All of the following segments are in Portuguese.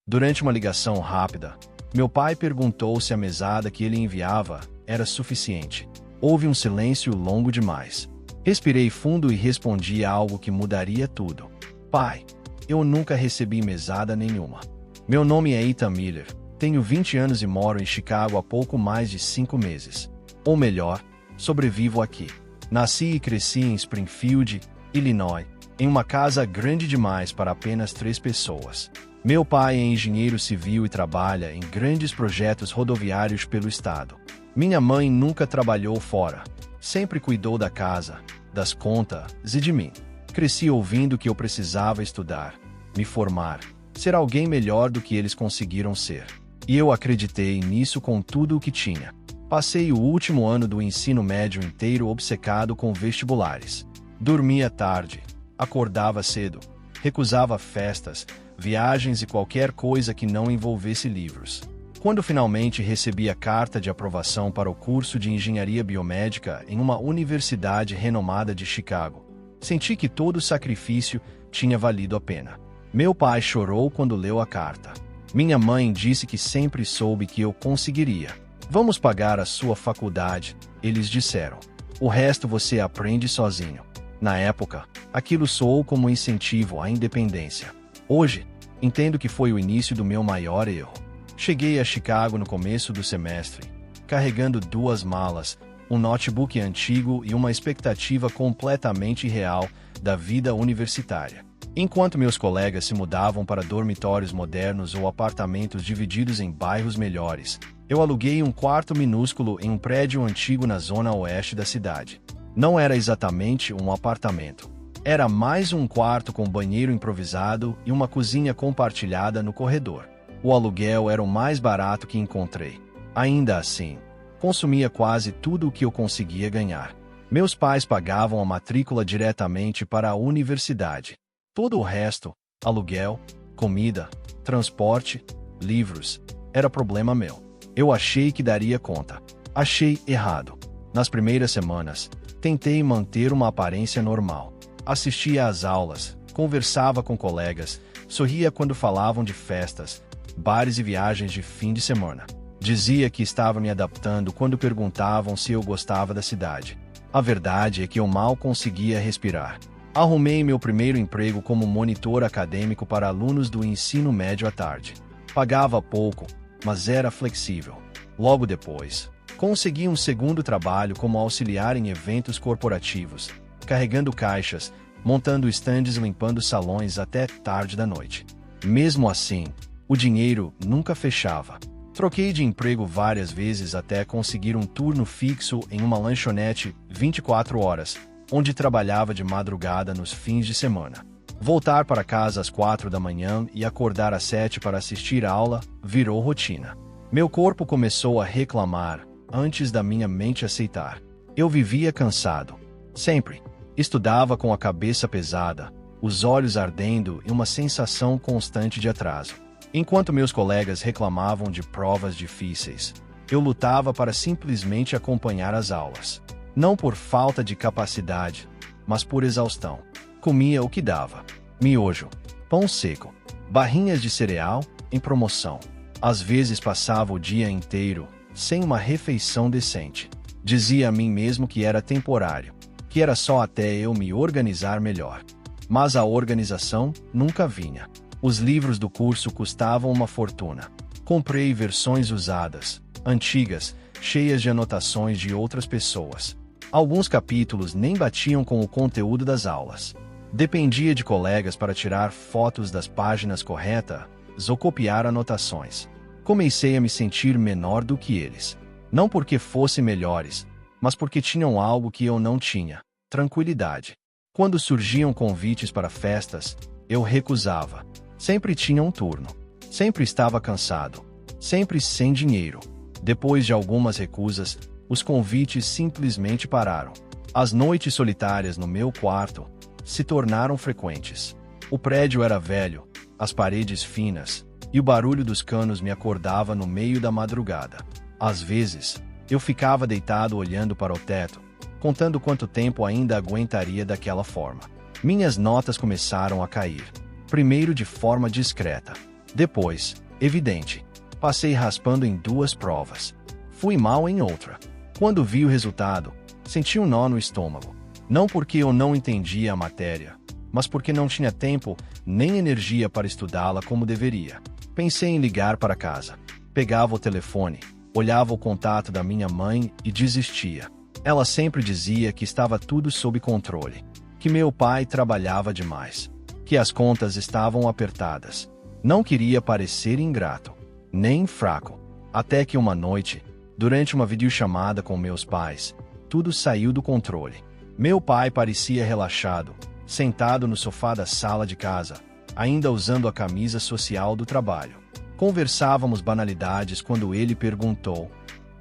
Durante uma ligação rápida, meu pai perguntou se a mesada que ele enviava era suficiente. Houve um silêncio longo demais. Respirei fundo e respondi algo que mudaria tudo. Pai, eu nunca recebi mesada nenhuma. Meu nome é Ethan Miller, tenho 20 anos e moro em Chicago há pouco mais de 5 meses. Ou melhor, sobrevivo aqui. Nasci e cresci em Springfield, Illinois, em uma casa grande demais para apenas 3 pessoas. Meu pai é engenheiro civil e trabalha em grandes projetos rodoviários pelo estado. Minha mãe nunca trabalhou fora. Sempre cuidou da casa, das contas e de mim. Cresci ouvindo que eu precisava estudar, me formar, ser alguém melhor do que eles conseguiram ser. E eu acreditei nisso com tudo o que tinha. Passei o último ano do ensino médio inteiro obcecado com vestibulares. Dormia tarde, acordava cedo, recusava festas, viagens e qualquer coisa que não envolvesse livros. Quando finalmente recebi a carta de aprovação para o curso de engenharia biomédica em uma universidade renomada de Chicago, senti que todo o sacrifício tinha valido a pena. Meu pai chorou quando leu a carta. Minha mãe disse que sempre soube que eu conseguiria. Vamos pagar a sua faculdade, eles disseram. O resto você aprende sozinho. Na época, aquilo soou como um incentivo à independência. Hoje, entendo que foi o início do meu maior erro. Cheguei a Chicago no começo do semestre, carregando 2 malas, um notebook antigo e uma expectativa completamente irreal da vida universitária. Enquanto meus colegas se mudavam para dormitórios modernos ou apartamentos divididos em bairros melhores, eu aluguei um quarto minúsculo em um prédio antigo na zona oeste da cidade. Não era exatamente um apartamento. Era mais um quarto com banheiro improvisado e uma cozinha compartilhada no corredor. O aluguel era o mais barato que encontrei. Ainda assim, consumia quase tudo o que eu conseguia ganhar. Meus pais pagavam a matrícula diretamente para a universidade. Todo o resto, aluguel, comida, transporte, livros, era problema meu. Eu achei que daria conta. Achei errado. Nas primeiras semanas, tentei manter uma aparência normal. Assistia às aulas, conversava com colegas, sorria quando falavam de festas, bares e viagens de fim de semana. Dizia que estava me adaptando quando perguntavam se eu gostava da cidade. A verdade é que eu mal conseguia respirar. Arrumei meu primeiro emprego como monitor acadêmico para alunos do ensino médio à tarde. Pagava pouco, mas era flexível. Logo depois, consegui um segundo trabalho como auxiliar em eventos corporativos, carregando caixas, montando estandes e limpando salões até tarde da noite. Mesmo assim, o dinheiro nunca fechava. Troquei de emprego várias vezes até conseguir um turno fixo em uma lanchonete 24 horas, onde trabalhava de madrugada nos fins de semana. Voltar para casa às 4 da manhã e acordar às 7 para assistir a aula virou rotina. Meu corpo começou a reclamar antes da minha mente aceitar. Eu vivia cansado. Sempre. Estudava com a cabeça pesada, os olhos ardendo e uma sensação constante de atraso. Enquanto meus colegas reclamavam de provas difíceis, eu lutava para simplesmente acompanhar as aulas. Não por falta de capacidade, mas por exaustão. Comia o que dava. Miojo, pão seco, barrinhas de cereal, em promoção. Às vezes passava o dia inteiro, sem uma refeição decente. Dizia a mim mesmo que era temporário, que era só até eu me organizar melhor. Mas a organização nunca vinha. Os livros do curso custavam uma fortuna. Comprei versões usadas, antigas, cheias de anotações de outras pessoas. Alguns capítulos nem batiam com o conteúdo das aulas. Dependia de colegas para tirar fotos das páginas corretas ou copiar anotações. Comecei a me sentir menor do que eles. Não porque fossem melhores, mas porque tinham algo que eu não tinha: tranquilidade. Quando surgiam convites para festas, eu recusava. Sempre tinha um turno. Sempre estava cansado. Sempre sem dinheiro. Depois de algumas recusas, os convites simplesmente pararam. As noites solitárias no meu quarto se tornaram frequentes. O prédio era velho, as paredes finas, e o barulho dos canos me acordava no meio da madrugada. Às vezes, eu ficava deitado olhando para o teto, contando quanto tempo ainda aguentaria daquela forma. Minhas notas começaram a cair. Primeiro de forma discreta, Depois, evidente, passei raspando em 2 provas. Fui mal em outra. Quando vi o resultado, senti um nó no estômago. Não porque eu não entendia a matéria, mas porque não tinha tempo nem energia para estudá-la como deveria. Pensei em ligar para casa. Pegava o telefone, olhava o contato da minha mãe e desistia. Ela sempre dizia que estava tudo sob controle, que meu pai trabalhava demais, que as contas estavam apertadas. Não queria parecer ingrato, nem fraco. Até que uma noite, durante uma videochamada com meus pais, tudo saiu do controle. Meu pai parecia relaxado, sentado no sofá da sala de casa, ainda usando a camisa social do trabalho. Conversávamos banalidades quando ele perguntou,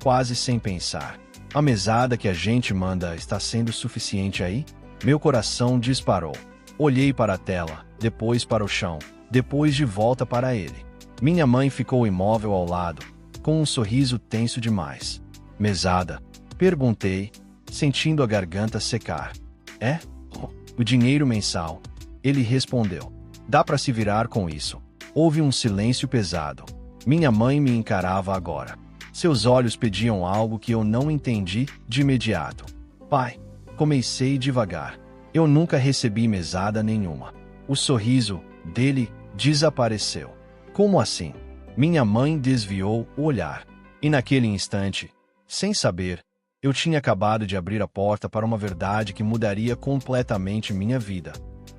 quase sem pensar: "A mesada que a gente manda está sendo suficiente aí?" Meu coração disparou. Olhei para a tela, depois para o chão, depois de volta para ele. Minha mãe ficou imóvel ao lado, com um sorriso tenso demais. "Mesada?" perguntei, sentindo a garganta secar. "É? O dinheiro mensal." Ele respondeu. "Dá para se virar com isso." Houve um silêncio pesado. Minha mãe me encarava agora. Seus olhos pediam algo que eu não entendi de imediato. "Pai." Comecei devagar. "Eu nunca recebi mesada nenhuma." O sorriso dele desapareceu. "Como assim?" Minha mãe desviou o olhar. E naquele instante, sem saber, eu tinha acabado de abrir a porta para uma verdade que mudaria completamente minha vida.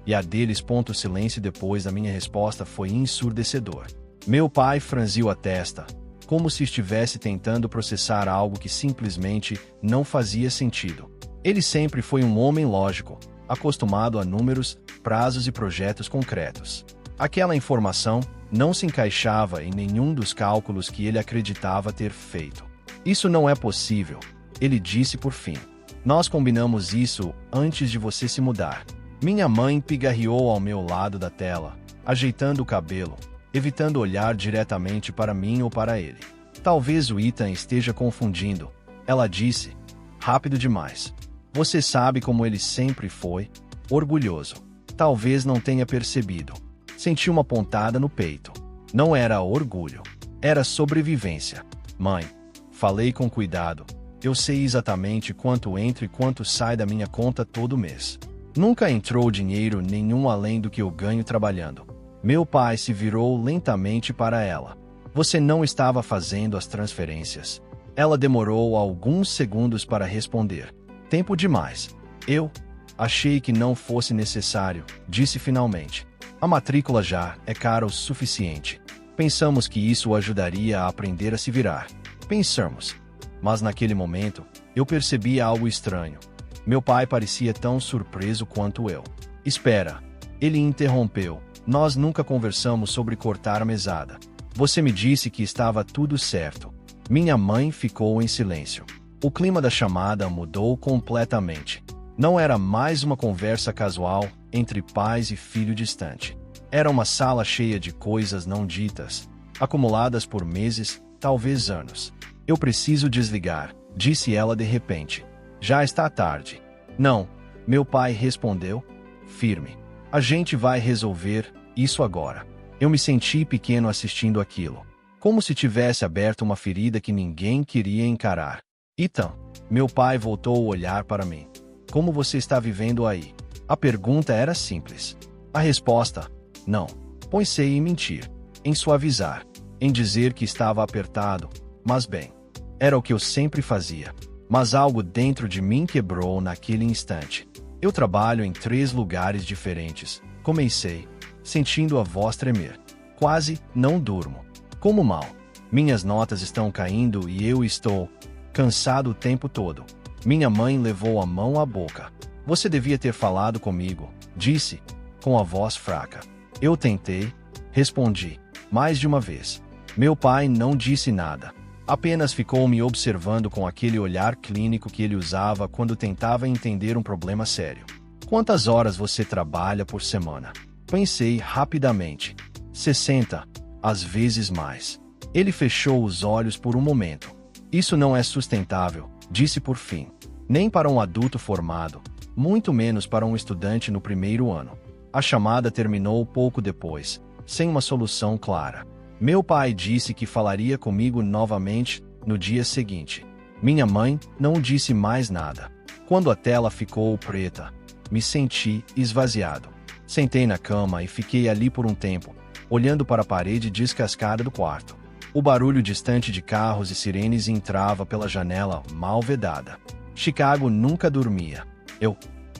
E a deles. O silêncio depois da minha resposta foi ensurdecedor. Meu pai franziu a testa, como se estivesse tentando processar algo que simplesmente não fazia sentido. Ele sempre foi um homem lógico, acostumado a números, prazos e projetos concretos. Aquela informação não se encaixava em nenhum dos cálculos que ele acreditava ter feito. "Isso não é possível", ele disse por fim. "Nós combinamos isso antes de você se mudar." Minha mãe pigarreou ao meu lado da tela, ajeitando o cabelo, evitando olhar diretamente para mim ou para ele. "Talvez o Ethan esteja confundindo", ela disse, rápido demais. "Você sabe como ele sempre foi, orgulhoso. Talvez não tenha percebido." Senti uma pontada no peito. Não era orgulho, era sobrevivência. "Mãe", falei com cuidado, "eu sei exatamente quanto entra e quanto sai da minha conta todo mês. Nunca entrou dinheiro nenhum além do que eu ganho trabalhando." Meu pai se virou lentamente para ela. "Você não estava fazendo as transferências." Ela demorou alguns segundos para responder. "Tempo demais." "Eu achei que não fosse necessário", disse finalmente. "A matrícula já é cara o suficiente. Pensamos que isso o ajudaria a aprender a se virar." Pensamos. Mas naquele momento, eu percebi algo estranho. Meu pai parecia tão surpreso quanto eu. "Espera." Ele interrompeu. "Nós nunca conversamos sobre cortar a mesada. Você me disse que estava tudo certo." Minha mãe ficou em silêncio. O clima da chamada mudou completamente. Não era mais uma conversa casual entre pais e filho distante. Era uma sala cheia de coisas não ditas, acumuladas por meses, talvez anos. "Eu preciso desligar", disse ela de repente. "Já está tarde." "Não", meu pai respondeu, firme. "A gente vai resolver isso agora." Eu me senti pequeno assistindo aquilo, como se tivesse aberto uma ferida que ninguém queria encarar. "Ethan", meu pai voltou o olhar para mim. "Como você está vivendo aí?" A pergunta era simples. A resposta: não. Pensei em mentir, em suavizar, em dizer que estava apertado, mas bem, era o que eu sempre fazia. Mas algo dentro de mim quebrou naquele instante. "Eu trabalho em 3 lugares diferentes", comecei, sentindo a voz tremer. "Quase não durmo. Como mal. Minhas notas estão caindo e eu estou cansado o tempo todo." Minha mãe levou a mão à boca. "Você devia ter falado comigo", disse, com a voz fraca. "Eu tentei", respondi, mais de uma vez. Meu pai não disse nada. Apenas ficou me observando com aquele olhar clínico que ele usava quando tentava entender um problema sério. "Quantas horas você trabalha por semana?" Pensei rapidamente. 60, às vezes mais. Ele fechou os olhos por um momento. "Isso não é sustentável", disse por fim. "Nem para um adulto formado, muito menos para um estudante no primeiro ano." A chamada terminou pouco depois, sem uma solução clara. Meu pai disse que falaria comigo novamente no dia seguinte. Minha mãe não disse mais nada. Quando a tela ficou preta, me senti esvaziado. Sentei na cama e fiquei ali por um tempo, olhando para a parede descascada do quarto. O barulho distante de carros e sirenes entrava pela janela mal vedada. Chicago nunca dormia. Eu,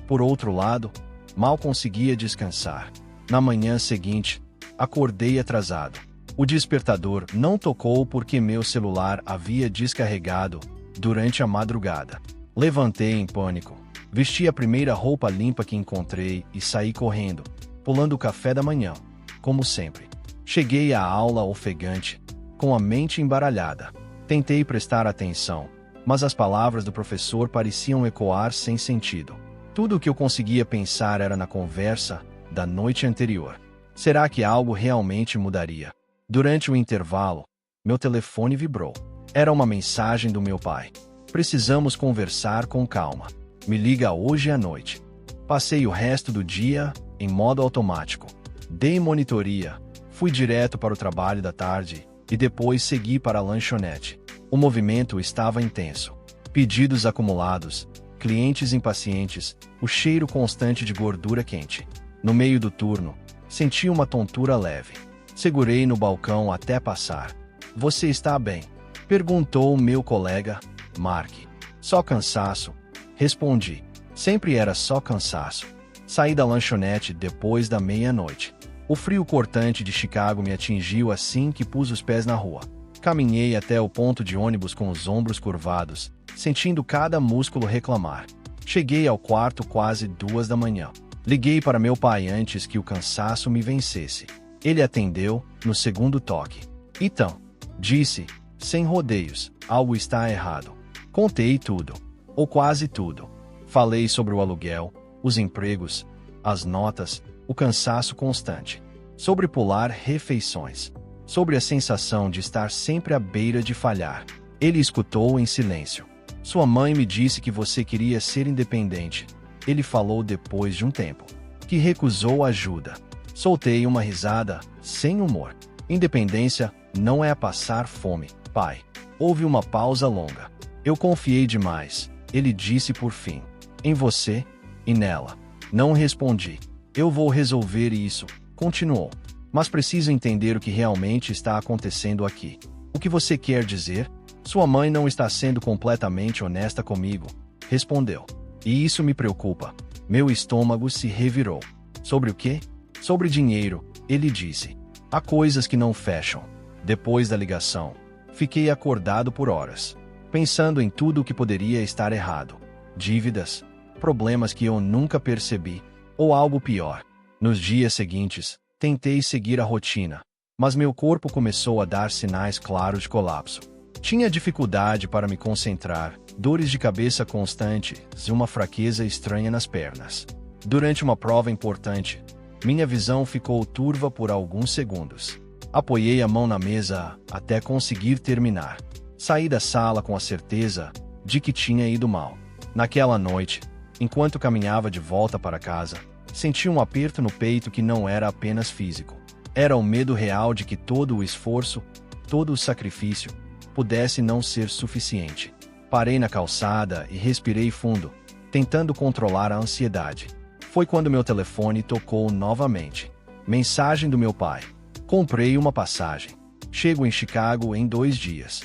por outro lado, mal conseguia descansar. Na manhã seguinte, acordei atrasado. O despertador não tocou porque meu celular havia descarregado durante a madrugada. Levantei em pânico. Vesti a primeira roupa limpa que encontrei e saí correndo, pulando o café da manhã, como sempre. Cheguei à aula ofegante, com a mente embaralhada. Tentei prestar atenção, mas as palavras do professor pareciam ecoar sem sentido. Tudo o que eu conseguia pensar era na conversa da noite anterior. Será que algo realmente mudaria? Durante o intervalo, meu telefone vibrou. Era uma mensagem do meu pai. Precisamos conversar com calma. Me liga hoje à noite. Passei o resto do dia em modo automático. Dei monitoria, fui direto para o trabalho da tarde e depois segui para a lanchonete. O movimento estava intenso. Pedidos acumulados, clientes impacientes, o cheiro constante de gordura quente. No meio do turno, senti uma tontura leve. Segurei no balcão até passar. Você está bem? Perguntou meu colega, Mark. Só cansaço. Respondi. Sempre era só cansaço. Saí da lanchonete depois da meia-noite. O frio cortante de Chicago me atingiu assim que pus os pés na rua. Caminhei até o ponto de ônibus com os ombros curvados, sentindo cada músculo reclamar. Cheguei ao quarto quase 2 da manhã. Liguei para meu pai antes que o cansaço me vencesse. Ele atendeu no segundo toque. Então, disse, sem rodeios, algo está errado. Contei tudo, ou quase tudo. Falei sobre o aluguel, os empregos, as notas, o cansaço constante. Sobre pular refeições. Sobre a sensação de estar sempre à beira de falhar. Ele escutou em silêncio. Sua mãe me disse que você queria ser independente. Ele falou depois de um tempo. Que recusou ajuda. Soltei uma risada, sem humor. Independência não é passar fome, pai. Houve uma pausa longa. Eu confiei demais, ele disse por fim. Em você e nela. Não respondi. Eu vou resolver isso, continuou. Mas preciso entender o que realmente está acontecendo aqui. O que você quer dizer? Sua mãe não está sendo completamente honesta comigo, respondeu. E isso me preocupa. Meu estômago se revirou. Sobre o quê? Sobre dinheiro, ele disse. Há coisas que não fecham. Depois da ligação, fiquei acordado por horas, pensando em tudo o que poderia estar errado. Dívidas, problemas que eu nunca percebi, ou algo pior. Nos dias seguintes, tentei seguir a rotina, mas meu corpo começou a dar sinais claros de colapso. Tinha dificuldade para me concentrar, dores de cabeça constantes e uma fraqueza estranha nas pernas. Durante uma prova importante, minha visão ficou turva por alguns segundos. Apoiei a mão na mesa até conseguir terminar. Saí da sala com a certeza de que tinha ido mal. Naquela noite, enquanto caminhava de volta para casa, senti um aperto no peito que não era apenas físico. Era o medo real de que todo o esforço, todo o sacrifício, pudesse não ser suficiente. Parei na calçada e respirei fundo, tentando controlar a ansiedade. Foi quando meu telefone tocou novamente. Mensagem do meu pai. Comprei uma passagem. Chego em Chicago em 2 dias.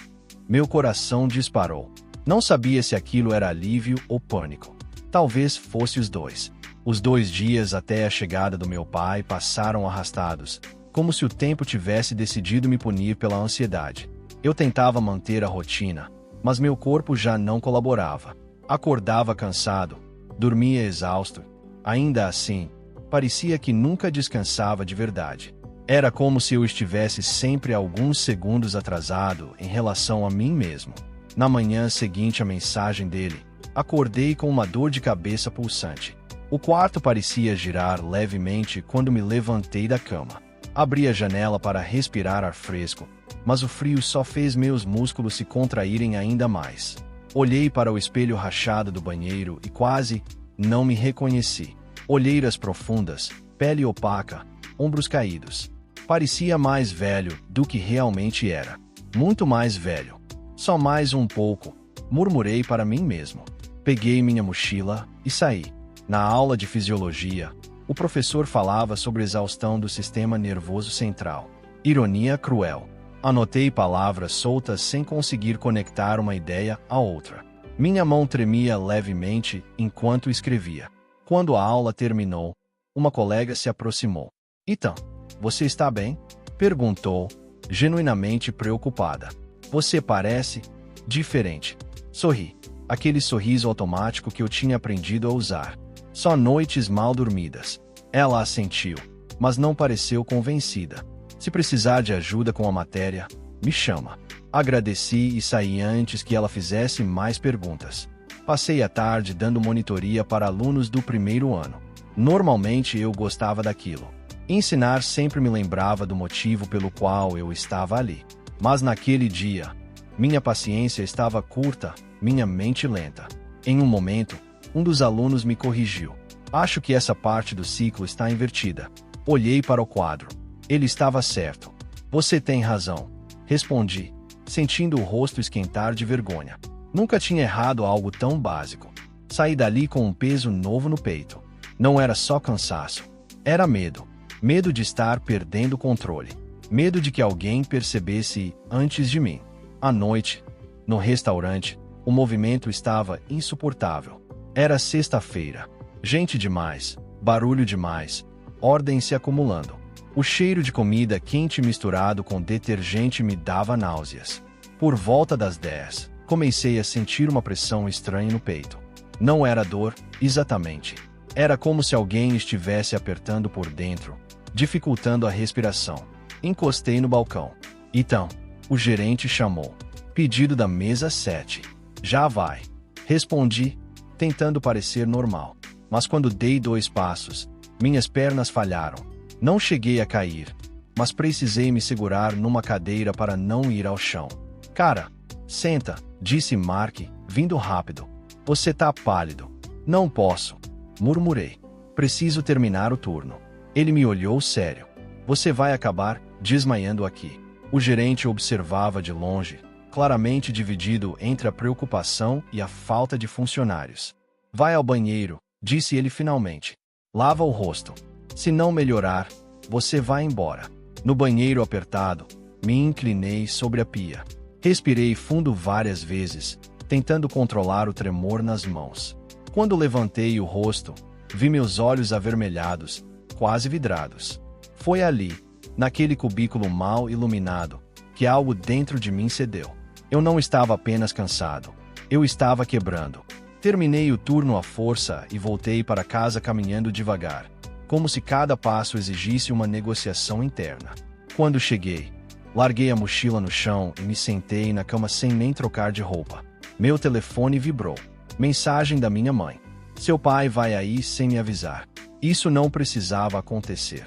Meu coração disparou. Não sabia se aquilo era alívio ou pânico. Talvez fosse os dois. Os 2 dias até a chegada do meu pai passaram arrastados, como se o tempo tivesse decidido me punir pela ansiedade. Eu tentava manter a rotina, mas meu corpo já não colaborava. Acordava cansado, dormia exausto. Ainda assim, parecia que nunca descansava de verdade. Era como se eu estivesse sempre alguns segundos atrasado em relação a mim mesmo. Na manhã seguinte à mensagem dele, acordei com uma dor de cabeça pulsante. O quarto parecia girar levemente quando me levantei da cama. Abri a janela para respirar ar fresco, mas o frio só fez meus músculos se contraírem ainda mais. Olhei para o espelho rachado do banheiro e quase não me reconheci. Olheiras profundas, pele opaca, ombros caídos. Parecia mais velho do que realmente era. Muito mais velho. Só mais um pouco, murmurei para mim mesmo. Peguei minha mochila e saí. Na aula de fisiologia, o professor falava sobre exaustão do sistema nervoso central. Ironia cruel. Anotei palavras soltas sem conseguir conectar uma ideia à outra. Minha mão tremia levemente enquanto escrevia. Quando a aula terminou, uma colega se aproximou. Então, você está bem? Perguntou, genuinamente preocupada. Você parece diferente. Sorri. Aquele sorriso automático que eu tinha aprendido a usar. Só noites mal dormidas. Ela assentiu, mas não pareceu convencida. Se precisar de ajuda com a matéria, me chama. Agradeci e saí antes que ela fizesse mais perguntas. Passei a tarde dando monitoria para alunos do primeiro ano. Normalmente eu gostava daquilo. Ensinar sempre me lembrava do motivo pelo qual eu estava ali. Mas naquele dia, minha paciência estava curta, minha mente lenta. Em um momento, um dos alunos me corrigiu. Acho que essa parte do ciclo está invertida. Olhei para o quadro. Ele estava certo. Você tem razão. Respondi, sentindo o rosto esquentar de vergonha. Nunca tinha errado algo tão básico. Saí dali com um peso novo no peito. Não era só cansaço. Era medo. Medo de estar perdendo o controle. Medo de que alguém percebesse antes de mim. À noite, no restaurante, o movimento estava insuportável. Era sexta-feira. Gente demais, barulho demais, ordem se acumulando. O cheiro de comida quente misturado com detergente me dava náuseas. Por volta das 10, comecei a sentir uma pressão estranha no peito. Não era dor, exatamente. Era como se alguém estivesse apertando por dentro, dificultando a respiração. Encostei no balcão. Então, o gerente chamou. Pedido da mesa 7. Já vai. Respondi, tentando parecer normal. Mas quando dei 2 passos, minhas pernas falharam. Não cheguei a cair, mas precisei me segurar numa cadeira para não ir ao chão. Cara, senta, disse Mark, vindo rápido. Você tá pálido. Não posso, murmurei. Preciso terminar o turno. Ele me olhou sério. Você vai acabar desmaiando aqui. O gerente observava de longe, claramente dividido entre a preocupação e a falta de funcionários. Vai ao banheiro, disse ele finalmente. Lava o rosto. Se não melhorar, você vai embora. No banheiro apertado, me inclinei sobre a pia. Respirei fundo várias vezes, tentando controlar o tremor nas mãos. Quando levantei o rosto, vi meus olhos avermelhados, quase vidrados. Foi ali, naquele cubículo mal iluminado, que algo dentro de mim cedeu. Eu não estava apenas cansado. Eu estava quebrando. Terminei o turno à força e voltei para casa caminhando devagar, como se cada passo exigisse uma negociação interna. Quando cheguei, larguei a mochila no chão e me sentei na cama sem nem trocar de roupa. Meu telefone vibrou. Mensagem da minha mãe. Seu pai vai aí sem me avisar. Isso não precisava acontecer.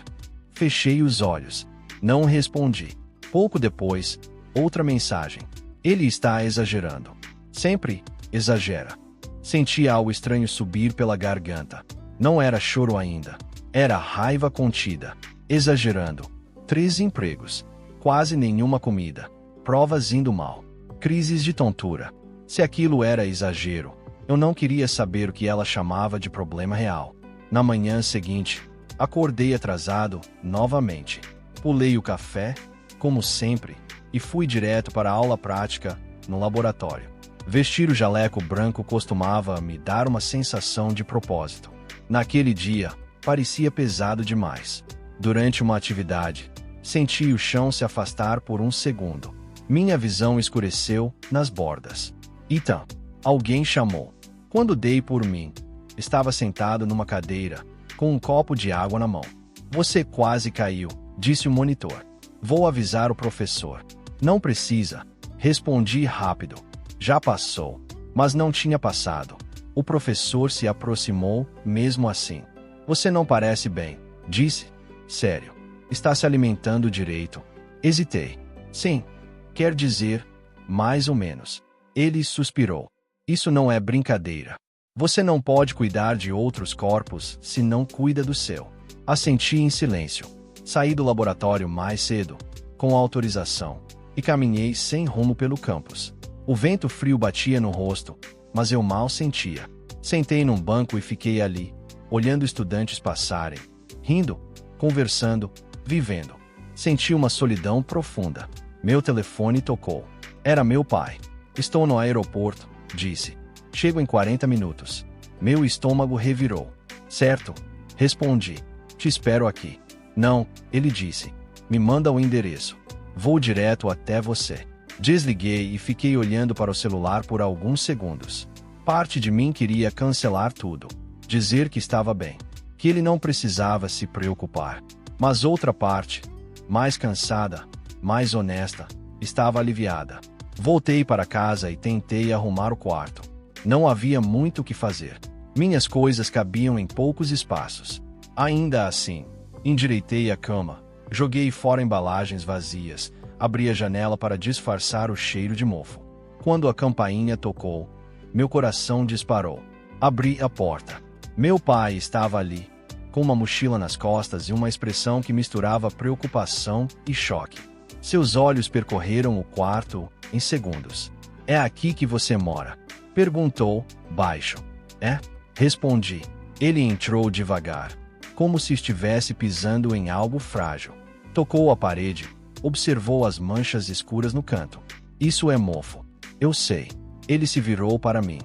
Fechei os olhos. Não respondi. Pouco depois, outra mensagem. Ele está exagerando. Sempre exagera. Senti algo estranho subir pela garganta. Não era choro ainda. Era raiva contida. Exagerando. 3 empregos. Quase nenhuma comida. Provas indo mal. Crises de tontura. Se aquilo era exagero, eu não queria saber o que ela chamava de problema real. Na manhã seguinte, acordei atrasado, novamente. Pulei o café, como sempre, e fui direto para a aula prática, no laboratório. Vestir o jaleco branco costumava me dar uma sensação de propósito. Naquele dia, parecia pesado demais. Durante uma atividade, senti o chão se afastar por um segundo. Minha visão escureceu nas bordas. Então, alguém chamou. Quando dei por mim, estava sentado numa cadeira, com um copo de água na mão. Você quase caiu, disse o monitor. Vou avisar o professor. Não precisa, respondi rápido. Já passou, mas não tinha passado. O professor se aproximou, mesmo assim. Você não parece bem, disse. Sério. Está se alimentando direito? Hesitei. Sim. Quer dizer, mais ou menos. Ele suspirou. Isso não é brincadeira. Você não pode cuidar de outros corpos se não cuida do seu. Assenti em silêncio. Saí do laboratório mais cedo, com autorização, e caminhei sem rumo pelo campus. O vento frio batia no rosto, mas eu mal sentia. Sentei num banco e fiquei ali, olhando estudantes passarem, rindo, conversando, vivendo. Senti uma solidão profunda. Meu telefone tocou. Era meu pai. Estou no aeroporto, disse. Chego em 40 minutos. Meu estômago revirou. Certo, respondi. Te espero aqui. Não, ele disse. Me manda o endereço. Vou direto até você. Desliguei e fiquei olhando para o celular por alguns segundos. Parte de mim queria cancelar tudo. Dizer que estava bem. Que ele não precisava se preocupar. Mas outra parte, mais cansada, mais honesta, estava aliviada. Voltei para casa e tentei arrumar o quarto. Não havia muito o que fazer. Minhas coisas cabiam em poucos espaços. Ainda assim, endireitei a cama, joguei fora embalagens vazias, abri a janela para disfarçar o cheiro de mofo. Quando a campainha tocou, meu coração disparou. Abri a porta. Meu pai estava ali, com uma mochila nas costas e uma expressão que misturava preocupação e choque. Seus olhos percorreram o quarto em segundos. É aqui que você mora? Perguntou, baixo. É? Respondi. Ele entrou devagar, como se estivesse pisando em algo frágil. Tocou a parede, observou as manchas escuras no canto. Isso é mofo. Eu sei. Ele se virou para mim.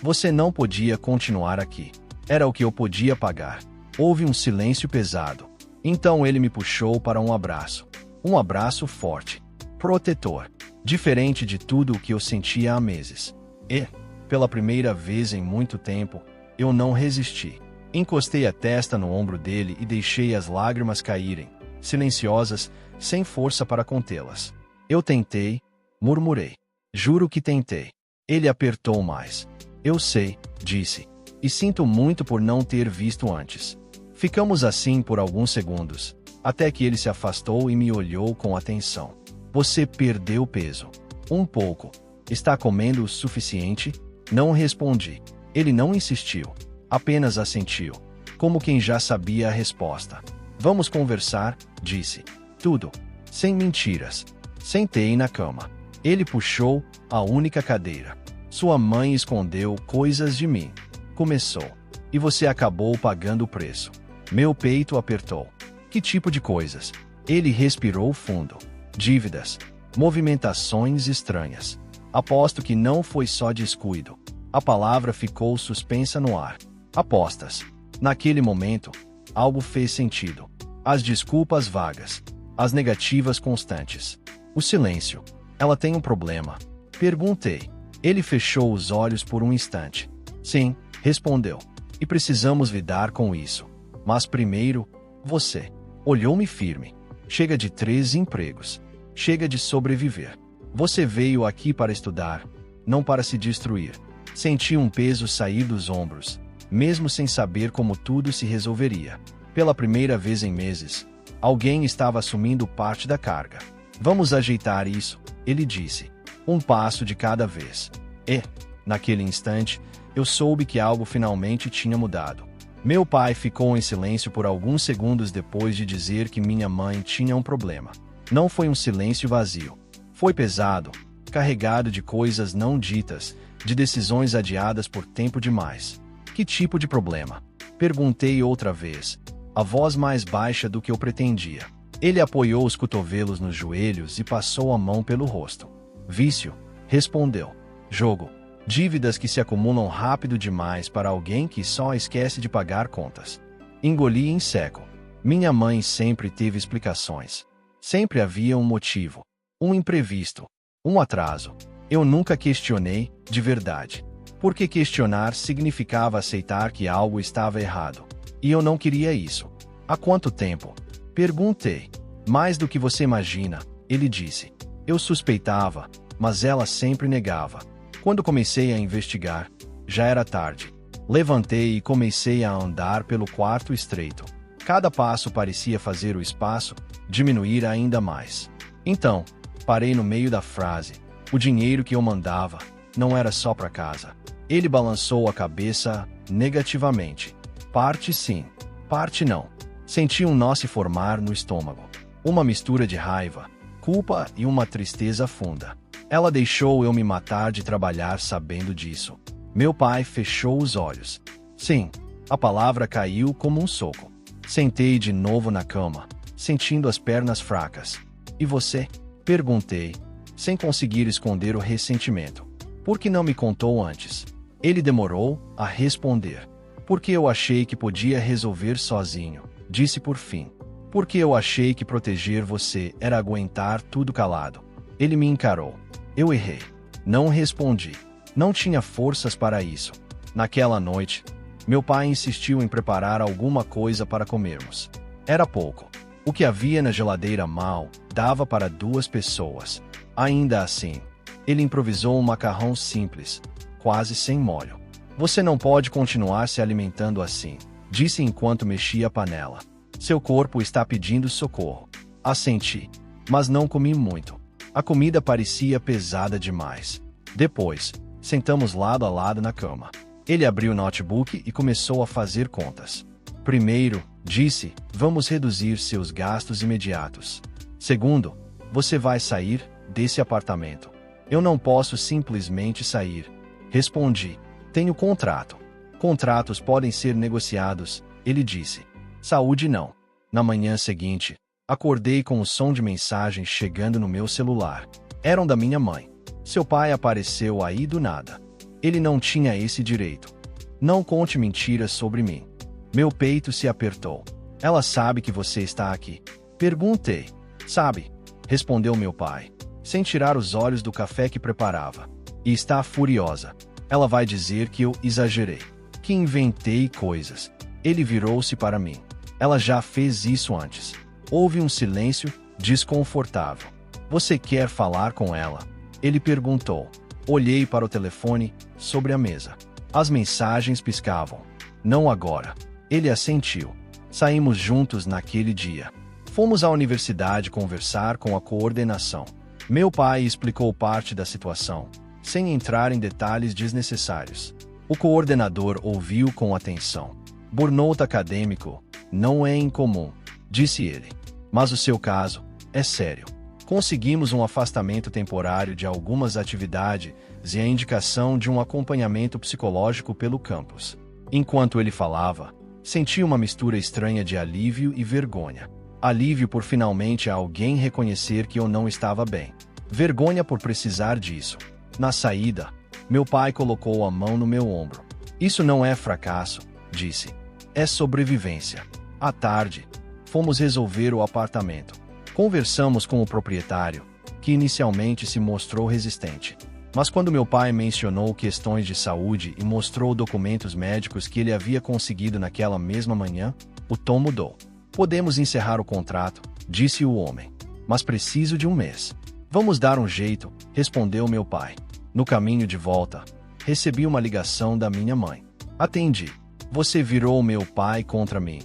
Você não podia continuar aqui. Era o que eu podia pagar. Houve um silêncio pesado. Então ele me puxou para um abraço. Um abraço forte, protetor, diferente de tudo o que eu sentia há meses. E, pela primeira vez em muito tempo, eu não resisti. Encostei a testa no ombro dele e deixei as lágrimas caírem, silenciosas, sem força para contê-las. Eu tentei, murmurei. Juro que tentei. Ele apertou mais. Eu sei, disse. E sinto muito por não ter visto antes. Ficamos assim por alguns segundos, até que ele se afastou e me olhou com atenção. Você perdeu peso. Um pouco. Está comendo o suficiente? Não respondi. Ele não insistiu. Apenas assentiu, como quem já sabia a resposta. Vamos conversar, disse. Tudo. Sem mentiras. Sentei na cama. Ele puxou a única cadeira. Sua mãe escondeu coisas de mim. Começou. E você acabou pagando o preço. Meu peito apertou. Que tipo de coisas? Ele respirou fundo. Dívidas. Movimentações estranhas. Aposto que não foi só descuido. A palavra ficou suspensa no ar. Apostas. Naquele momento, algo fez sentido. As desculpas vagas. As negativas constantes. O silêncio. Ela tem um problema? Perguntei. Ele fechou os olhos por um instante. Sim, respondeu. E precisamos lidar com isso. Mas primeiro, você. Olhou-me firme. Chega de 3 empregos. Chega de sobreviver. Você veio aqui para estudar, não para se destruir. Senti um peso sair dos ombros, mesmo sem saber como tudo se resolveria. Pela primeira vez em meses, alguém estava assumindo parte da carga. Vamos ajeitar isso, ele disse. Um passo de cada vez. E, naquele instante, eu soube que algo finalmente tinha mudado. Meu pai ficou em silêncio por alguns segundos depois de dizer que minha mãe tinha um problema. Não foi um silêncio vazio. Foi pesado, carregado de coisas não ditas, de decisões adiadas por tempo demais. Que tipo de problema? Perguntei outra vez, a voz mais baixa do que eu pretendia. Ele apoiou os cotovelos nos joelhos e passou a mão pelo rosto. Vício, respondeu. Jogo. Dívidas que se acumulam rápido demais para alguém que só esquece de pagar contas. Engoli em seco. Minha mãe sempre teve explicações. Sempre havia um motivo. Um imprevisto. Um atraso. Eu nunca questionei, de verdade. Porque questionar significava aceitar que algo estava errado. E eu não queria isso. Há quanto tempo? Perguntei. Mais do que você imagina, ele disse. Eu suspeitava, mas ela sempre negava. Quando comecei a investigar, já era tarde. Levantei e comecei a andar pelo quarto estreito. Cada passo parecia fazer o espaço diminuir ainda mais. Então, parei no meio da frase. O dinheiro que eu mandava não era só para casa. Ele balançou a cabeça negativamente. Parte sim, parte não. Senti um nó se formar no estômago. Uma mistura de raiva, culpa e uma tristeza funda. Ela deixou eu me matar de trabalhar sabendo disso. Meu pai fechou os olhos. Sim, a palavra caiu como um soco. Sentei de novo na cama, sentindo as pernas fracas. E você? Perguntei, sem conseguir esconder o ressentimento. Por que não me contou antes? Ele demorou a responder. Porque eu achei que podia resolver sozinho, disse por fim. Porque eu achei que proteger você era aguentar tudo calado. Ele me encarou. Eu errei. Não respondi. Não tinha forças para isso. Naquela noite, meu pai insistiu em preparar alguma coisa para comermos. Era pouco. O que havia na geladeira mal dava para 2 pessoas. Ainda assim, ele improvisou um macarrão simples, quase sem molho. Você não pode continuar se alimentando assim, disse enquanto mexia a panela. Seu corpo está pedindo socorro. Assenti, mas não comi muito. A comida parecia pesada demais. Depois, sentamos lado a lado na cama. Ele abriu o notebook e começou a fazer contas. Primeiro, disse, vamos reduzir seus gastos imediatos. Segundo, você vai sair desse apartamento. Eu não posso simplesmente sair. Respondi, tenho contrato. Contratos podem ser negociados, ele disse. Saúde não. Na manhã seguinte, acordei com o som de mensagens chegando no meu celular. Eram da minha mãe. Seu pai apareceu aí do nada. Ele não tinha esse direito. Não conte mentiras sobre mim. Meu peito se apertou. Ela sabe que você está aqui. Perguntei. Sabe? Respondeu meu pai, sem tirar os olhos do café que preparava. E está furiosa. Ela vai dizer que eu exagerei, que inventei coisas. Ele virou-se para mim. Ela já fez isso antes. Houve um silêncio desconfortável. Você quer falar com ela? Ele perguntou. Olhei para o telefone sobre a mesa. As mensagens piscavam. Não agora. Ele assentiu. Saímos juntos naquele dia. Fomos à universidade conversar com a coordenação. Meu pai explicou parte da situação, sem entrar em detalhes desnecessários. O coordenador ouviu com atenção. Burnout acadêmico não é incomum, disse ele. Mas o seu caso é sério. Conseguimos um afastamento temporário de algumas atividades e a indicação de um acompanhamento psicológico pelo campus. Enquanto ele falava, senti uma mistura estranha de alívio e vergonha. Alívio por finalmente alguém reconhecer que eu não estava bem. Vergonha por precisar disso. Na saída, meu pai colocou a mão no meu ombro. Isso não é fracasso, disse. É sobrevivência. À tarde, fomos resolver o apartamento. Conversamos com o proprietário, que inicialmente se mostrou resistente. Mas quando meu pai mencionou questões de saúde e mostrou documentos médicos que ele havia conseguido naquela mesma manhã, o tom mudou. Podemos encerrar o contrato, disse o homem. Mas preciso de um mês. Vamos dar um jeito, respondeu meu pai. No caminho de volta, recebi uma ligação da minha mãe. Atendi. Você virou meu pai contra mim.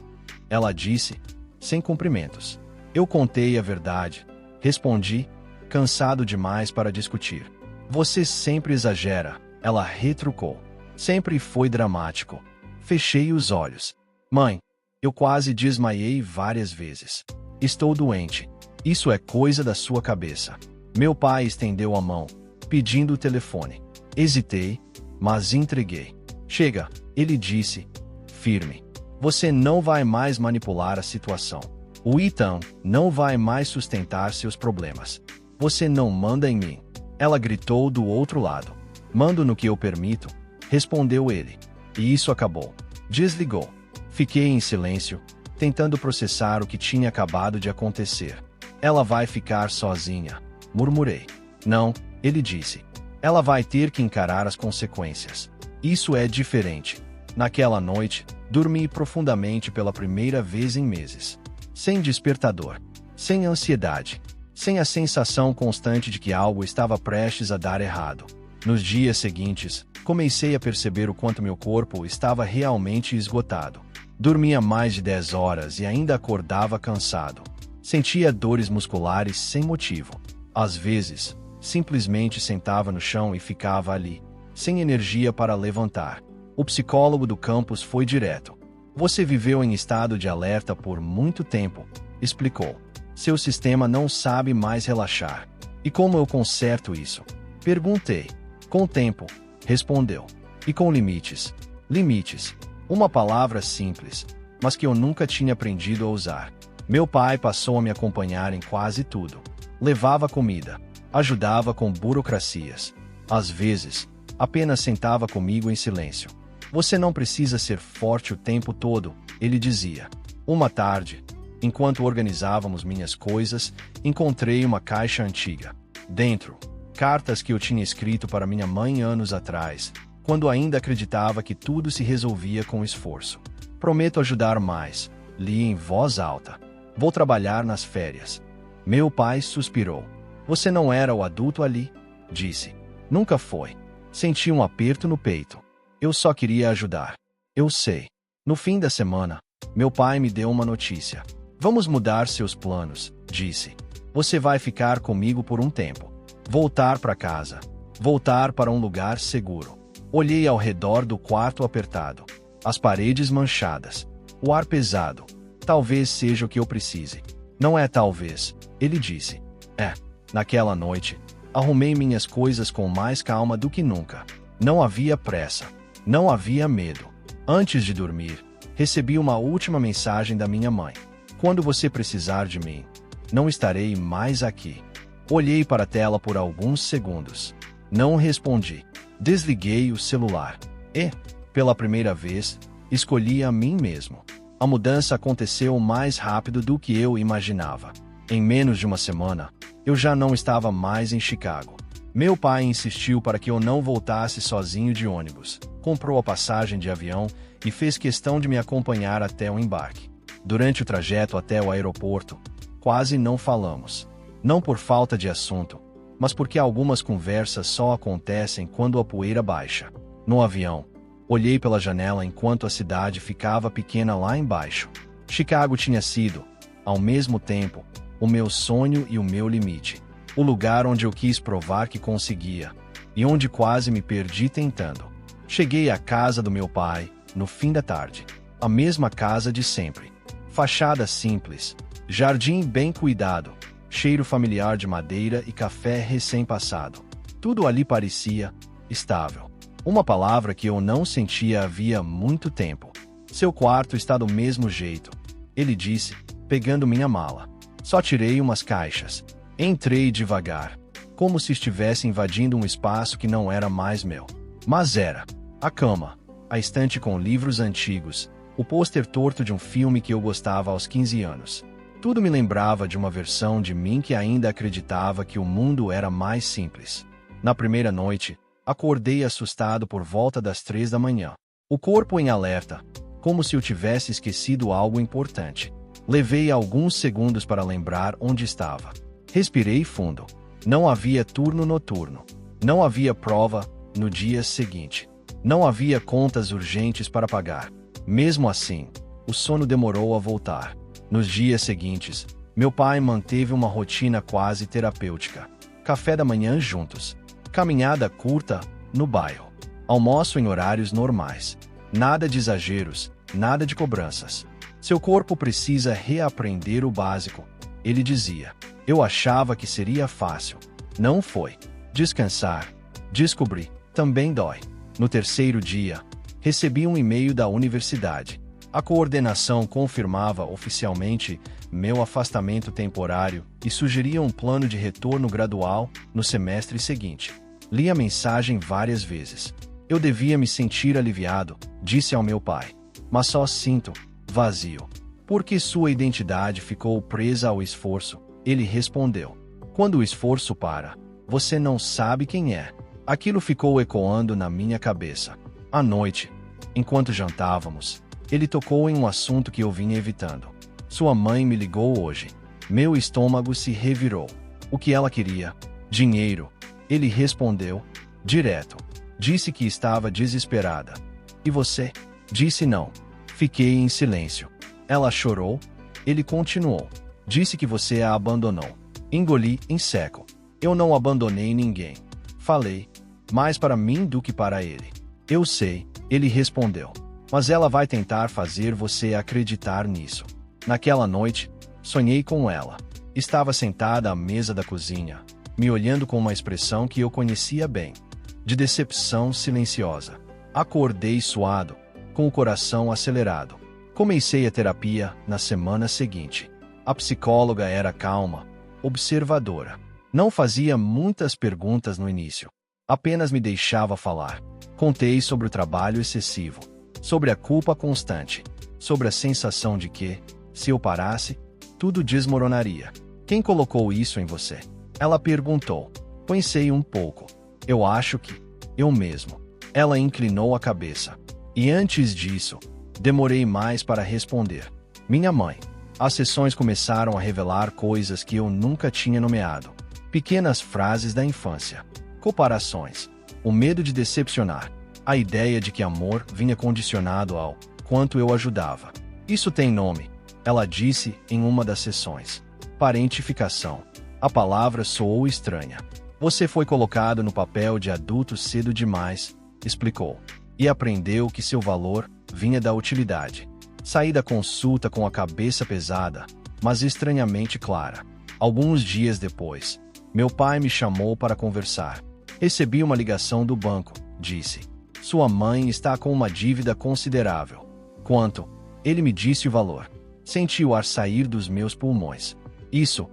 Ela disse, sem cumprimentos. Eu contei a verdade. Respondi, cansado demais para discutir. Você sempre exagera, ela retrucou. Sempre foi dramático. Fechei os olhos. Mãe, eu quase desmaiei várias vezes. Estou doente. Isso é coisa da sua cabeça. Meu pai estendeu a mão, pedindo o telefone. Hesitei, mas entreguei. Chega, ele disse, firme. Você não vai mais manipular a situação. O Ethan não vai mais sustentar seus problemas. Você não manda em mim. Ela gritou do outro lado. Mando no que eu permito, respondeu ele. E isso acabou. Desligou. Fiquei em silêncio, tentando processar o que tinha acabado de acontecer. Ela vai ficar sozinha, murmurei. Não, ele disse. Ela vai ter que encarar as consequências. Isso é diferente. Naquela noite, dormi profundamente pela primeira vez em meses. Sem despertador, sem ansiedade, sem a sensação constante de que algo estava prestes a dar errado. Nos dias seguintes, comecei a perceber o quanto meu corpo estava realmente esgotado. Dormia mais de 10 horas e ainda acordava cansado. Sentia dores musculares sem motivo. Às vezes, simplesmente sentava no chão e ficava ali, sem energia para levantar. O psicólogo do campus foi direto. Você viveu em estado de alerta por muito tempo, explicou. Seu sistema não sabe mais relaxar. E como eu conserto isso? Perguntei. Com tempo, respondeu. E com limites? Limites. Uma palavra simples, mas que eu nunca tinha aprendido a usar. Meu pai passou a me acompanhar em quase tudo. Levava comida, ajudava com burocracias. Às vezes, apenas sentava comigo em silêncio. Você não precisa ser forte o tempo todo, ele dizia. Uma tarde, enquanto organizávamos minhas coisas, encontrei uma caixa antiga. Dentro, cartas que eu tinha escrito para minha mãe anos atrás, quando ainda acreditava que tudo se resolvia com esforço. Prometo ajudar mais, li em voz alta. Vou trabalhar nas férias. Meu pai suspirou. Você não era o adulto ali? Disse. Nunca foi. Senti um aperto no peito. Eu só queria ajudar. Eu sei. No fim da semana, meu pai me deu uma notícia. Vamos mudar seus planos, disse. Você vai ficar comigo por um tempo. Voltar para casa. Voltar para um lugar seguro. Olhei ao redor do quarto apertado. As paredes manchadas. O ar pesado. Talvez seja o que eu precise. Não é talvez, ele disse. É. Naquela noite, arrumei minhas coisas com mais calma do que nunca. Não havia pressa. Não havia medo. Antes de dormir, recebi uma última mensagem da minha mãe. Quando você precisar de mim, não estarei mais aqui. Olhei para a tela por alguns segundos. Não respondi. Desliguei o celular. E, pela primeira vez, escolhi a mim mesmo. A mudança aconteceu mais rápido do que eu imaginava. Em menos de uma semana, eu já não estava mais em Chicago. Meu pai insistiu para que eu não voltasse sozinho de ônibus. Comprou a passagem de avião e fez questão de me acompanhar até o embarque. Durante o trajeto até o aeroporto, quase não falamos. Não por falta de assunto, mas porque algumas conversas só acontecem quando a poeira baixa. No avião, olhei pela janela enquanto a cidade ficava pequena lá embaixo. Chicago tinha sido, ao mesmo tempo, o meu sonho e o meu limite. O lugar onde eu quis provar que conseguia, e onde quase me perdi tentando. Cheguei à casa do meu pai, no fim da tarde. A mesma casa de sempre. Fachada simples, jardim bem cuidado, cheiro familiar de madeira e café recém-passado. Tudo ali parecia estável. Uma palavra que eu não sentia havia muito tempo. Seu quarto está do mesmo jeito, ele disse, pegando minha mala. Só tirei umas caixas. Entrei devagar, como se estivesse invadindo um espaço que não era mais meu. Mas era. A cama, a estante com livros antigos, o pôster torto de um filme que eu gostava aos 15 anos. Tudo me lembrava de uma versão de mim que ainda acreditava que o mundo era mais simples. Na primeira noite, acordei assustado por volta das 3 da manhã. O corpo em alerta, como se eu tivesse esquecido algo importante. Levei alguns segundos para lembrar onde estava. Respirei fundo. Não havia turno noturno. Não havia prova no dia seguinte. Não havia contas urgentes para pagar. Mesmo assim, o sono demorou a voltar. Nos dias seguintes, meu pai manteve uma rotina quase terapêutica. Café da manhã juntos. Caminhada curta no bairro. Almoço em horários normais. Nada de exageros, nada de cobranças. Seu corpo precisa reaprender o básico, ele dizia. Eu achava que seria fácil. Não foi. Descansar, descobri, também dói. No terceiro dia, recebi um e-mail da universidade. A coordenação confirmava oficialmente meu afastamento temporário e sugeria um plano de retorno gradual no semestre seguinte. Li a mensagem várias vezes. Eu devia me sentir aliviado, disse ao meu pai. Mas só sinto vazio. Porque sua identidade ficou presa ao esforço, ele respondeu. Quando o esforço para, você não sabe quem é. Aquilo ficou ecoando na minha cabeça. À noite, enquanto jantávamos, ele tocou em um assunto que eu vinha evitando. Sua mãe me ligou hoje. Meu estômago se revirou. O que ela queria? Dinheiro. Ele respondeu, direto. Disse que estava desesperada. E você? Disse não. Fiquei em silêncio. Ela chorou. Ele continuou. Disse que você a abandonou. Engoli em seco. Eu não abandonei ninguém. Falei. Mais para mim do que para ele. Eu sei, ele respondeu. mas ela vai tentar fazer você acreditar nisso. Naquela noite, sonhei com ela. Estava sentada à mesa da cozinha, me olhando com uma expressão que eu conhecia bem, de decepção silenciosa. Acordei suado, com o coração acelerado. Comecei a terapia na semana seguinte. A psicóloga era calma, observadora. Não fazia muitas perguntas no início. Apenas me deixava falar. Contei sobre o trabalho excessivo, sobre a culpa constante, sobre a sensação de que, se eu parasse, tudo desmoronaria. Quem colocou isso em você? Ela perguntou. Pensei um pouco. Eu acho que eu mesmo. Ela inclinou a cabeça. E antes disso, demorei mais para responder. Minha mãe. As sessões começaram a revelar coisas que eu nunca tinha nomeado. Pequenas frases da infância. Comparações. O medo de decepcionar. A ideia de que amor vinha condicionado ao quanto eu ajudava. Isso tem nome, ela disse em uma das sessões. Parentificação. A palavra soou estranha. Você foi colocado no papel de adulto cedo demais, explicou. E aprendeu que seu valor vinha da utilidade. Saí da consulta com a cabeça pesada, mas estranhamente clara. Alguns dias depois, meu pai me chamou para conversar. Recebi uma ligação do banco, disse. Sua mãe está com uma dívida considerável. Quanto? Ele me disse o valor. Senti o ar sair dos meus pulmões. Isso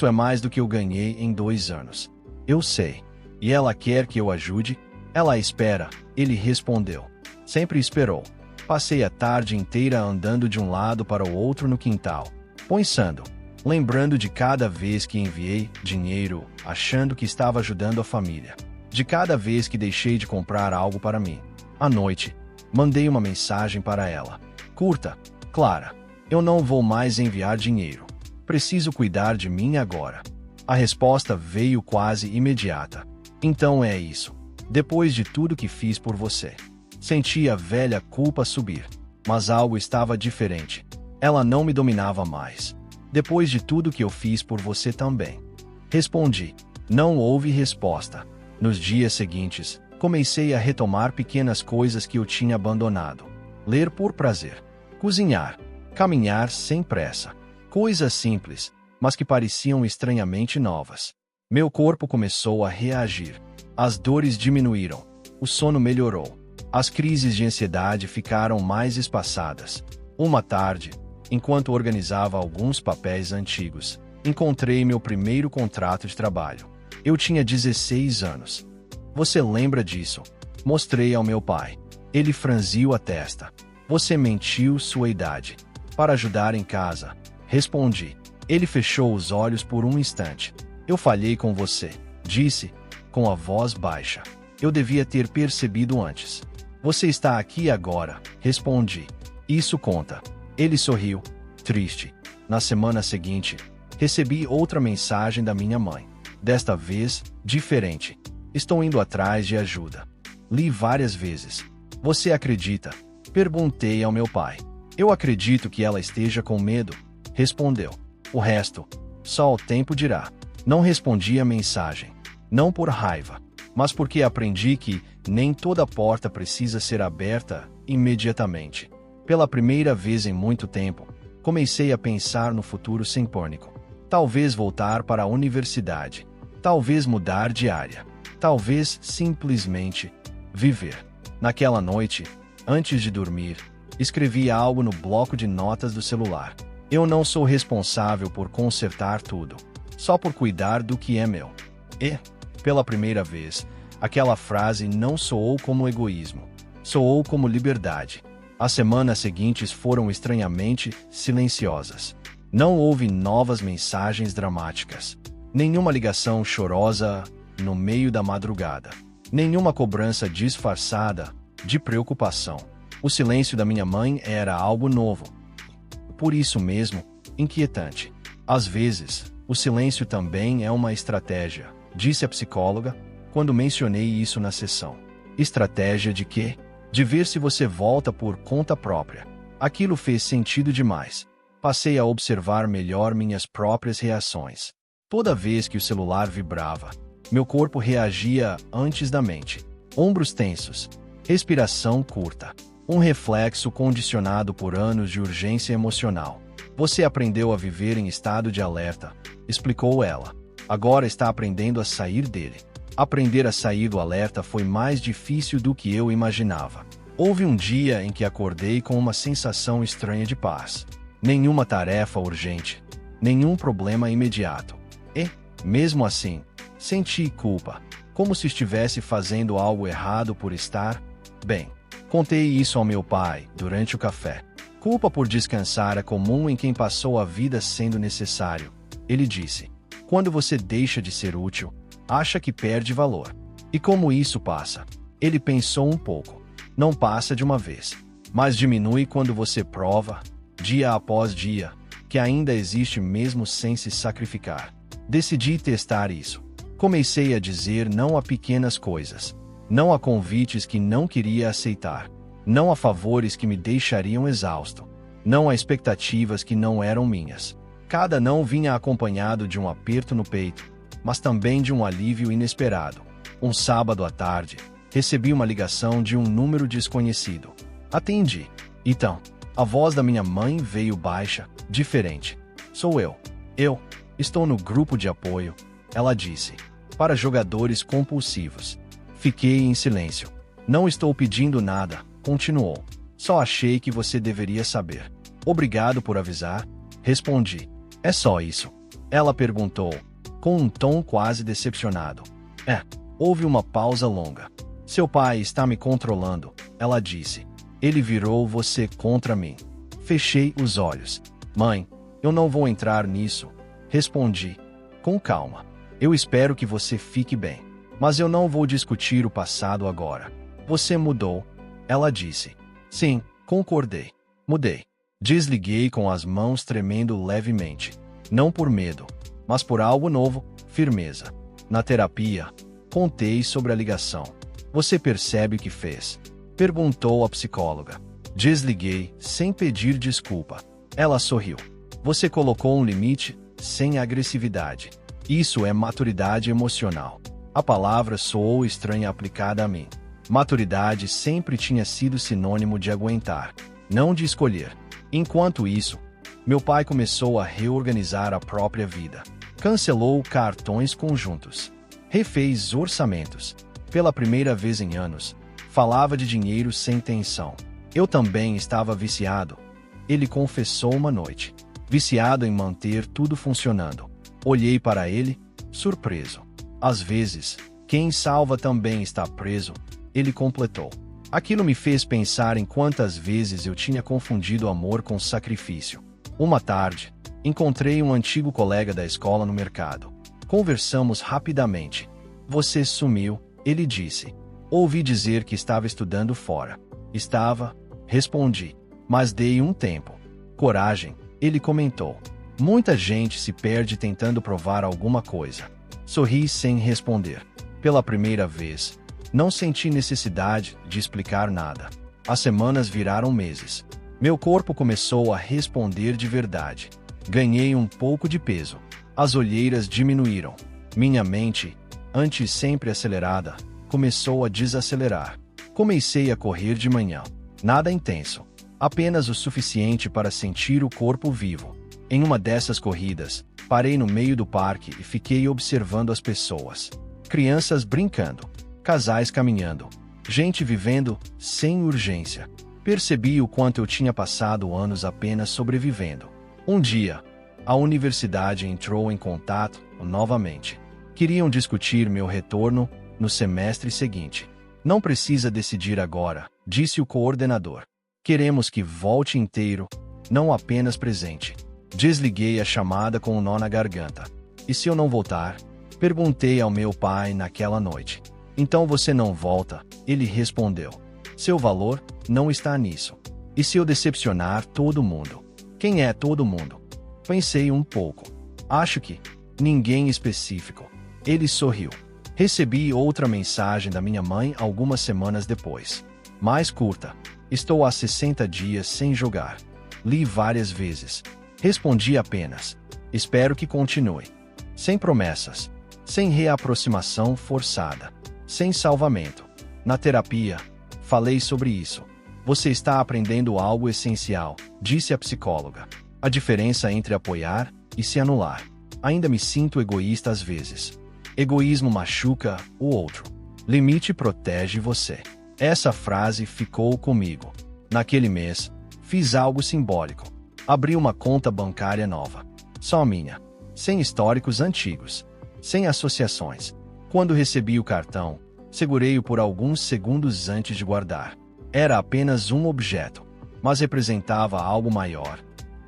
é mais do que eu ganhei em 2 anos. Eu sei. E ela quer que eu ajude? Ela espera, ele respondeu. Sempre esperou. Passei a tarde inteira andando de um lado para o outro no quintal, pensando, lembrando de cada vez que enviei dinheiro, achando que estava ajudando a família. De cada vez que deixei de comprar algo para mim. À noite, mandei uma mensagem para ela. Curta, Clara. Eu não vou mais enviar dinheiro. Preciso cuidar de mim agora. A resposta veio quase imediata. Então é isso. Depois de tudo que fiz por você. Senti a velha culpa subir. Mas algo estava diferente. Ela não me dominava mais. Depois de tudo que eu fiz por você também. Respondi. Não houve resposta. Nos dias seguintes, comecei a retomar pequenas coisas que eu tinha abandonado. Ler por prazer. Cozinhar. Caminhar sem pressa. Coisas simples, mas que pareciam estranhamente novas. Meu corpo começou a reagir. As dores diminuíram. O sono melhorou. As crises de ansiedade ficaram mais espaçadas. Uma tarde, enquanto organizava alguns papéis antigos, encontrei meu primeiro contrato de trabalho. Eu tinha 16 anos. Você lembra disso? Mostrei ao meu pai. Ele franziu a testa. Você mentiu sua idade. Para ajudar em casa. Respondi. Ele fechou os olhos por um instante. Eu falhei com você, disse, com a voz baixa. Eu devia ter percebido antes. Você está aqui agora, respondi. Isso conta. Ele sorriu, triste. Na semana seguinte, recebi outra mensagem da minha mãe. Desta vez, diferente. Estou indo atrás de ajuda. Li várias vezes. Você acredita? Perguntei ao meu pai. Eu acredito que ela esteja com medo, respondeu. O resto, só o tempo dirá. Não respondi a mensagem. Não por raiva, mas porque aprendi que nem toda porta precisa ser aberta imediatamente. Pela primeira vez em muito tempo, comecei a pensar no futuro sem pânico. Talvez voltar para a universidade. Talvez mudar de área. Talvez simplesmente viver. Naquela noite, antes de dormir, escrevi algo no bloco de notas do celular. Eu não sou responsável por consertar tudo, só por cuidar do que é meu. E, pela primeira vez, aquela frase não soou como egoísmo, soou como liberdade. As semanas seguintes foram estranhamente silenciosas. Não houve novas mensagens dramáticas, nenhuma ligação chorosa no meio da madrugada, nenhuma cobrança disfarçada de preocupação. O silêncio da minha mãe era algo novo. Por isso mesmo, inquietante. Às vezes, o silêncio também é uma estratégia, disse a psicóloga, quando mencionei isso na sessão. Estratégia de quê? De ver se você volta por conta própria. Aquilo fez sentido demais. Passei a observar melhor minhas próprias reações. Toda vez que o celular vibrava, meu corpo reagia antes da mente. Ombros tensos, respiração curta. Um reflexo condicionado por anos de urgência emocional. Você aprendeu a viver em estado de alerta, explicou ela. Agora está aprendendo a sair dele. Aprender a sair do alerta foi mais difícil do que eu imaginava. Houve um dia em que acordei com uma sensação estranha de paz. Nenhuma tarefa urgente, nenhum problema imediato. E, mesmo assim, senti culpa, como se estivesse fazendo algo errado por estar bem. Contei isso ao meu pai durante o café. Culpa por descansar é comum em quem passou a vida sendo necessário. Ele disse: quando você deixa de ser útil, acha que perde valor. E como isso passa? Ele pensou um pouco. Não passa de uma vez, mas diminui quando você prova, dia após dia, que ainda existe mesmo sem se sacrificar. Decidi testar isso. Comecei a dizer não a pequenas coisas, não a convites que não queria aceitar, não a favores que me deixariam exausto, não a expectativas que não eram minhas. Cada não vinha acompanhado de um aperto no peito, mas também de um alívio inesperado. Um sábado à tarde, recebi uma ligação de um número desconhecido. Atendi. Então, a voz da minha mãe veio baixa, diferente. Sou eu. Eu estou no grupo de apoio, ela disse, para jogadores compulsivos. Fiquei em silêncio. Não estou pedindo nada, continuou. Só achei que você deveria saber. Obrigado por avisar, respondi. É só isso? Ela perguntou, com um tom quase decepcionado. Houve uma pausa longa. Seu pai está me controlando, ela disse. Ele virou você contra mim. Fechei os olhos. Mãe, eu não vou entrar nisso, respondi. Com calma. Eu espero que você fique bem. Mas eu não vou discutir o passado agora. Você mudou, ela disse. Sim, concordei. Mudei. Desliguei com as mãos tremendo levemente. Não por medo, mas por algo novo, firmeza. Na terapia, contei sobre a ligação. Você percebe o que fez? Perguntou a psicóloga. Desliguei, sem pedir desculpa. Ela sorriu. Você colocou um limite, sem agressividade. Isso é maturidade emocional. A palavra soou estranha aplicada a mim. Maturidade sempre tinha sido sinônimo de aguentar, não de escolher. Enquanto isso, meu pai começou a reorganizar a própria vida. Cancelou cartões conjuntos. Refez orçamentos. Pela primeira vez em anos, falava de dinheiro sem tensão. Eu também estava viciado. Ele confessou uma noite. Viciado em manter tudo funcionando. Olhei para ele, surpreso. Às vezes, quem salva também está preso, ele completou. Aquilo me fez pensar em quantas vezes eu tinha confundido amor com sacrifício. Uma tarde, encontrei um antigo colega da escola no mercado. Conversamos rapidamente. Você sumiu, ele disse. Ouvi dizer que estava estudando fora. Estava, respondi, mas dei um tempo. Coragem, ele comentou. Muita gente se perde tentando provar alguma coisa. Sorri sem responder. Pela primeira vez, não senti necessidade de explicar nada. As semanas viraram meses. Meu corpo começou a responder de verdade. Ganhei um pouco de peso. As olheiras diminuíram. Minha mente, antes sempre acelerada, começou a desacelerar. Comecei a correr de manhã. Nada intenso. Apenas o suficiente para sentir o corpo vivo. Em uma dessas corridas, parei no meio do parque e fiquei observando as pessoas. Crianças brincando, casais caminhando, gente vivendo sem urgência. Percebi o quanto eu tinha passado anos apenas sobrevivendo. Um dia, a universidade entrou em contato novamente. Queriam discutir meu retorno no semestre seguinte. Não precisa decidir agora, disse o coordenador. Queremos que volte inteiro, não apenas presente. Desliguei a chamada com um nó na garganta. E se eu não voltar? Perguntei ao meu pai naquela noite. Então você não volta, ele respondeu. Seu valor não está nisso. E se eu decepcionar todo mundo? Quem é todo mundo? Pensei um pouco. Acho que ninguém específico. Ele sorriu. Recebi outra mensagem da minha mãe algumas semanas depois. Mais curta. Estou há 60 dias sem jogar. Li várias vezes. Respondi apenas. Espero que continue. Sem promessas. Sem reaproximação forçada. Sem salvamento. Na terapia, falei sobre isso. Você está aprendendo algo essencial, disse a psicóloga. A diferença entre apoiar e se anular. Ainda me sinto egoísta às vezes. Egoísmo machuca o outro. Limite protege você. Essa frase ficou comigo. Naquele mês, fiz algo simbólico. Abri uma conta bancária nova. Só minha. Sem históricos antigos. Sem associações. Quando recebi o cartão, segurei-o por alguns segundos antes de guardar. Era apenas um objeto, mas representava algo maior.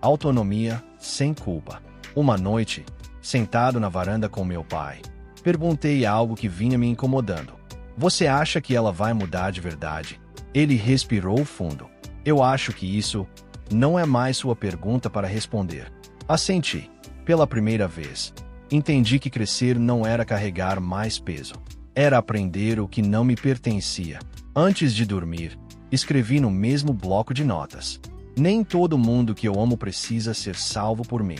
Autonomia, sem culpa. Uma noite, sentado na varanda com meu pai, perguntei algo que vinha me incomodando. Você acha que ela vai mudar de verdade? Ele respirou fundo. Eu acho que isso não é mais sua pergunta para responder. Assenti. Pela primeira vez, entendi que crescer não era carregar mais peso. Era aprender o que não me pertencia. Antes de dormir, escrevi no mesmo bloco de notas. Nem todo mundo que eu amo precisa ser salvo por mim.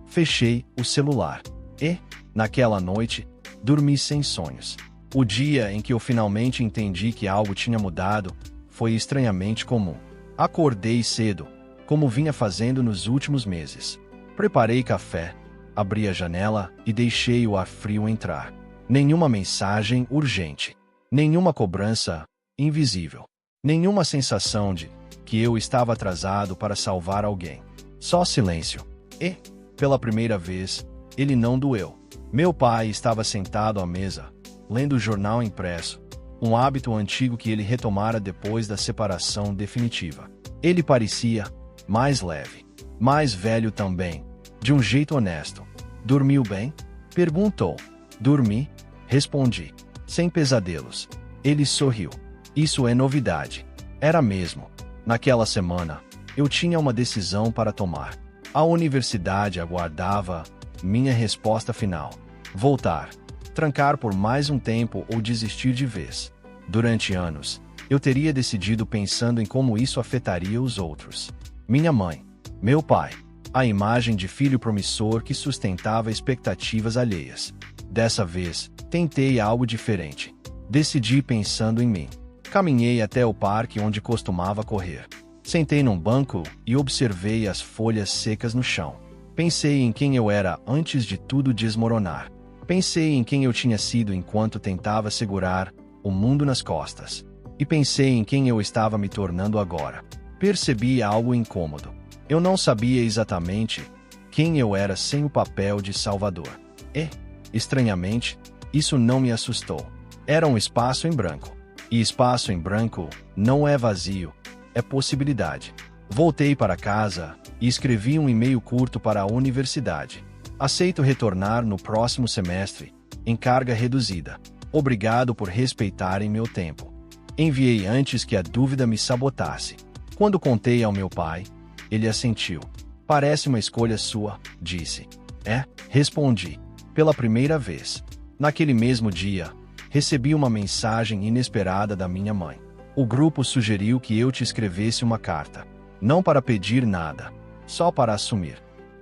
Fechei o celular. E, naquela noite, dormi sem sonhos. O dia em que eu finalmente entendi que algo tinha mudado foi estranhamente comum. Acordei cedo, como vinha fazendo nos últimos meses. Preparei café, abri a janela e deixei o ar frio entrar. Nenhuma mensagem urgente. Nenhuma cobrança invisível. Nenhuma sensação de que eu estava atrasado para salvar alguém. Só silêncio. E, pela primeira vez, ele não doeu. Meu pai estava sentado à mesa, lendo o jornal impresso, um hábito antigo que ele retomara depois da separação definitiva. Ele parecia mais leve, mais velho também, de um jeito honesto. Dormiu bem? Perguntou. Dormi, respondi. Sem pesadelos. Ele sorriu. Isso é novidade. Era mesmo. Naquela semana, eu tinha uma decisão para tomar. A universidade aguardava minha resposta final. Voltar, trancar por mais um tempo ou desistir de vez. Durante anos, eu teria decidido pensando em como isso afetaria os outros. Minha mãe, meu pai, a imagem de filho promissor que sustentava expectativas alheias. Dessa vez, tentei algo diferente. Decidi pensando em mim. Caminhei até o parque onde costumava correr. Sentei num banco e observei as folhas secas no chão. Pensei em quem eu era antes de tudo desmoronar. Pensei em quem eu tinha sido enquanto tentava segurar o mundo nas costas. E pensei em quem eu estava me tornando agora. Percebi algo incômodo. Eu não sabia exatamente quem eu era sem o papel de salvador. E, estranhamente, isso não me assustou. Era um espaço em branco. E espaço em branco não é vazio, é possibilidade. Voltei para casa e escrevi um e-mail curto para a universidade. Aceito retornar no próximo semestre, em carga reduzida. Obrigado por respeitarem meu tempo. Enviei antes que a dúvida me sabotasse. Quando contei ao meu pai, ele assentiu. Parece uma escolha sua, disse. É, respondi. Pela primeira vez. Naquele mesmo dia, recebi uma mensagem inesperada da minha mãe. O grupo sugeriu que eu te escrevesse uma carta. Não para pedir nada, só para assumir.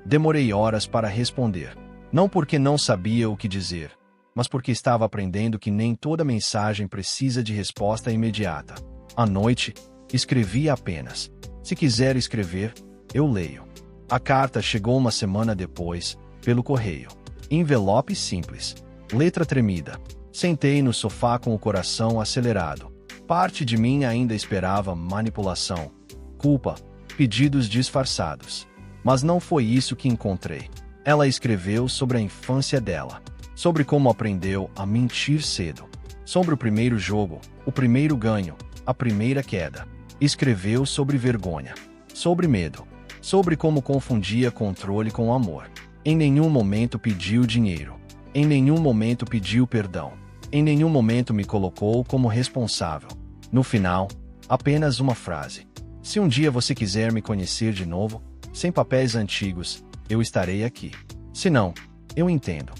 Demorei horas para responder. Não porque não sabia o que dizer, mas porque estava aprendendo que nem toda mensagem precisa de resposta imediata. À noite, escrevi apenas. Se quiser escrever, eu leio. A carta chegou uma semana depois, pelo correio. Envelope simples. Letra tremida. Sentei no sofá com o coração acelerado. Parte de mim ainda esperava manipulação, culpa, pedidos disfarçados. Mas não foi isso que encontrei. Ela escreveu sobre a infância dela, sobre como aprendeu a mentir cedo, sobre o primeiro jogo, o primeiro ganho, a primeira queda. Escreveu sobre vergonha, sobre medo, sobre como confundia controle com amor. Em nenhum momento pediu dinheiro. Em nenhum momento pediu perdão. Em nenhum momento me colocou como responsável. No final, apenas uma frase. Se um dia você quiser me conhecer de novo, sem papéis antigos, eu estarei aqui. Se não, eu entendo.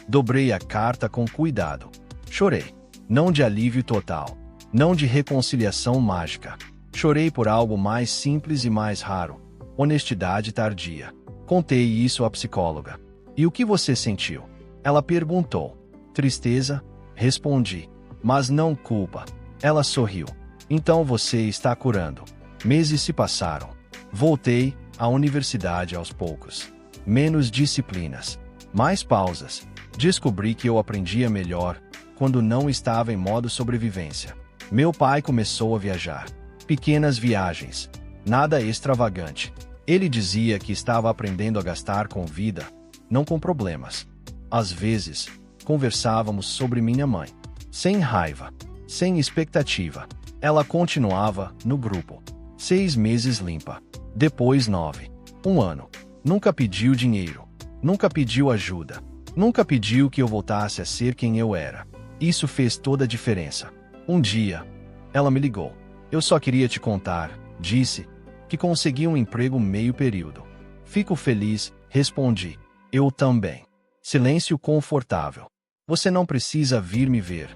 Dobrei a carta com cuidado. Chorei. Não de alívio total. Não de reconciliação mágica. Chorei por algo mais simples e mais raro. Honestidade tardia. Contei isso à psicóloga. E o que você sentiu? Ela perguntou. Tristeza? Respondi. Mas não culpa. Ela sorriu. Então você está curando. Meses se passaram. Voltei à universidade aos poucos. Menos disciplinas, mais pausas. Descobri que eu aprendia melhor quando não estava em modo sobrevivência. Meu pai começou a viajar. Pequenas viagens, nada extravagante. Ele dizia que estava aprendendo a gastar com vida, não com problemas. Às vezes, conversávamos sobre minha mãe. Sem raiva, sem expectativa. Ela continuava no grupo. 6 meses limpa. Depois 9. 1 ano. Nunca pediu dinheiro. Nunca pediu ajuda. Nunca pediu que eu voltasse a ser quem eu era. Isso fez toda a diferença. Um dia, ela me ligou. Eu só queria te contar, disse, que consegui um emprego meio período. Fico feliz, respondi. Eu também. Silêncio confortável. Você não precisa vir me ver.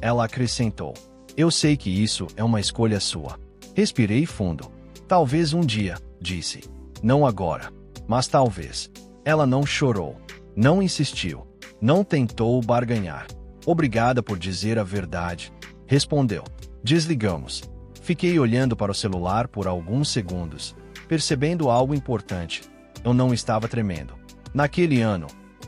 Ela acrescentou. Eu sei que isso é uma escolha sua. Respirei fundo. Talvez um dia, disse. Não agora, mas talvez. Ela não chorou. Não insistiu. Não tentou barganhar. Obrigada por dizer a verdade, respondeu. Desligamos. Fiquei olhando para o celular por alguns segundos, percebendo algo importante. Eu não estava tremendo. Naquele ano,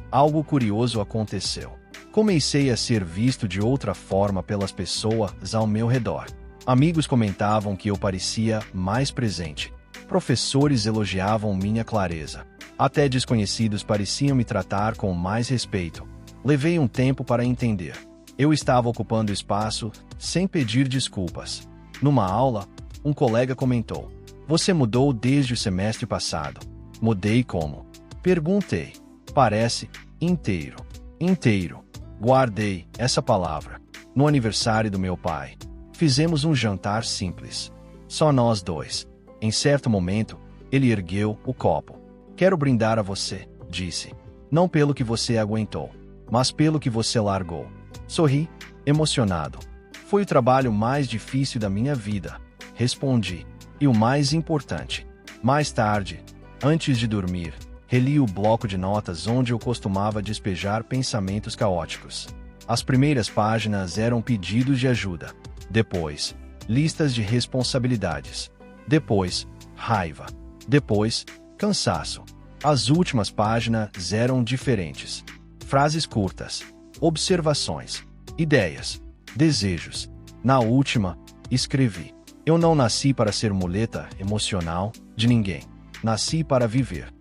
algo curioso aconteceu. Comecei a ser visto de outra forma pelas pessoas ao meu redor. Amigos comentavam que eu parecia mais presente. Professores elogiavam minha clareza. Até desconhecidos pareciam me tratar com mais respeito. Levei um tempo para entender. Eu estava ocupando espaço sem pedir desculpas. Numa aula, um colega comentou: Você mudou desde o semestre passado. Mudei como? Perguntei. Parece inteiro. Inteiro. Guardei essa palavra. No aniversário do meu pai, fizemos um jantar simples. Só nós dois. Em certo momento, ele ergueu o copo. Quero brindar a você, disse. Não pelo que você aguentou, mas pelo que você largou. Sorri, emocionado. Foi o trabalho mais difícil da minha vida, respondi. E o mais importante. Mais tarde, antes de dormir, reli o bloco de notas onde eu costumava despejar pensamentos caóticos. As primeiras páginas eram pedidos de ajuda. Depois, listas de responsabilidades. Depois, raiva. Depois, cansaço. As últimas páginas eram diferentes. Frases curtas, observações, ideias, desejos. Na última, escrevi: Eu não nasci para ser muleta emocional de ninguém. Nasci para viver.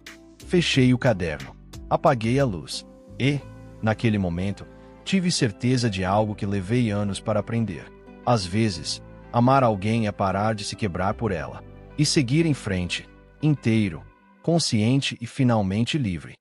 Fechei o caderno. Apaguei a luz. E, naquele momento, tive certeza de algo que levei anos para aprender. Às vezes, amar alguém é parar de se quebrar por ela e seguir em frente, inteiro, consciente e finalmente livre.